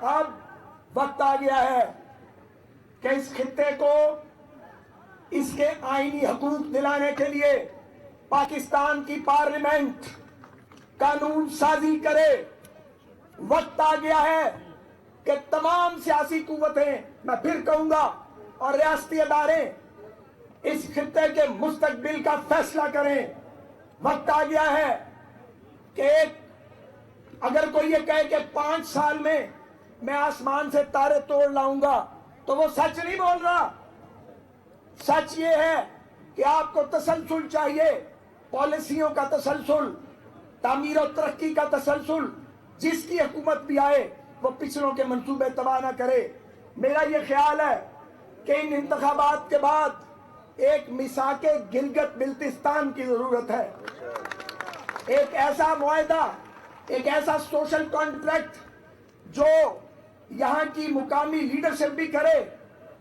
اب وقت آ گیا ہے کہ اس خطے کو اس کے آئینی حقوق دلانے کے لیے پاکستان کی پارلیمنٹ قانون سازی کرے۔ وقت آ گیا ہے کہ تمام سیاسی قوتیں، میں پھر کہوں گا، اور ریاستی ادارے اس خطے کے مستقبل کا فیصلہ کریں۔ وقت آ گیا ہے کہ اگر کوئی یہ کہے کہ 5 سال میں آسمان سے تارے توڑ لاؤں گا تو وہ سچ نہیں بول رہا۔ سچ یہ ہے کہ آپ کو تسلسل چاہیے، پالیسیوں کا تسلسل، تعمیر و ترقی کا تسلسل۔ جس کی حکومت بھی آئے وہ پچھلوں کے منصوبے تباہ نہ کرے۔ میرا یہ خیال ہے کہ ان انتخابات کے بعد ایک میثاق گلگت بلتستان کی ضرورت ہے، ایک ایسا معاہدہ، ایک ایسا سوشل کانٹریکٹ جو یہاں کی مقامی لیڈرشپ بھی کرے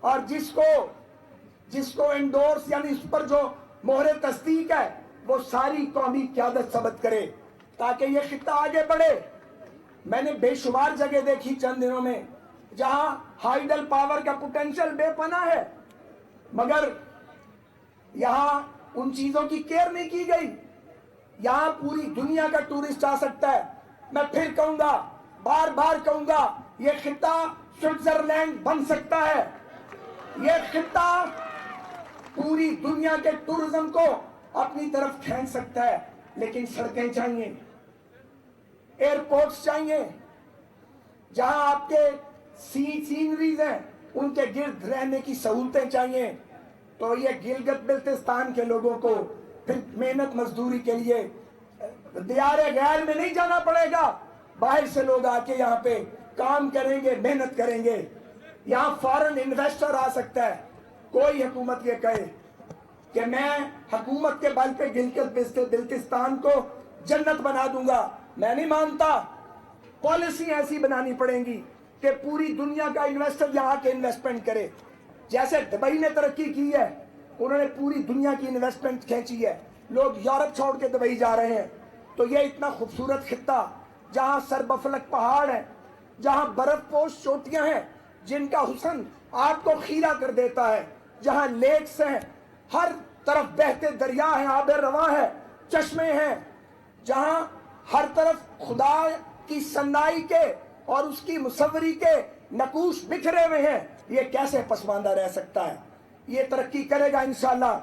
اور جس کو انڈورس، یعنی اس پر جو مہر تصدیق ہے، وہ ساری قومی قیادت ثبت کرے تاکہ یہ خطہ آگے بڑھے۔ میں نے بے شمار جگہ دیکھی چند دنوں میں جہاں ہائیڈل پاور کا پوٹینشل بے پناہ ہے، مگر یہاں ان چیزوں کی کیئر نہیں کی گئی۔ یہاں پوری دنیا کا ٹورسٹ آ سکتا ہے۔ میں پھر کہوں گا، بار بار کہوں گا، یہ خطہ سوئٹزرلینڈ بن سکتا ہے۔ یہ خطہ پوری دنیا کے ٹورزم کو اپنی طرف کھینچ سکتا ہے، لیکن سڑکیں چاہیے، ایئرپورٹس چاہیے، جہاں آپ کے سینریز ہیں ان کے گرد رہنے کی سہولتیں چاہیے۔ تو یہ گلگت بلتستان کے لوگوں کو پھر محنت مزدوری کے لیے دیار غیر میں نہیں جانا پڑے گا۔ باہر سے لوگ آ کے یہاں پہ کام کریں گے، محنت کریں گے۔ یہاں فارن انویسٹر آ سکتا ہے۔ کوئی حکومت یہ کہے کہ میں حکومت کے بل پہ گلگت بلتستان کو جنت بنا دوں گا، میں نہیں مانتا۔ پالیسی ایسی بنانی پڑیں گی کہ پوری دنیا کا انویسٹر یہاں کے انویسٹمنٹ کرے۔ جیسے دبئی نے ترقی کی ہے، انہوں نے پوری دنیا کی انویسٹمنٹ کھینچی ہے، لوگ یورپ چھوڑ کے دبئی جا رہے ہیں۔ تو یہ اتنا خوبصورت خطہ جہاں سربفلک پہاڑ ہیں، جہاں برف پوش چوٹیاں ہیں جن کا حسن آپ کو خیرہ کر دیتا ہے، جہاں لیکس ہیں، ہر طرف بہتے دریا ہیں، آب رواں ہے، چشمے ہیں، جہاں ہر طرف خدا کی صنائی کے اور اس کی مصوری کے نقوش بکھرے ہوئے ہیں، یہ کیسے پسماندہ رہ سکتا ہے؟ یہ ترقی کرے گا انشاءاللہ۔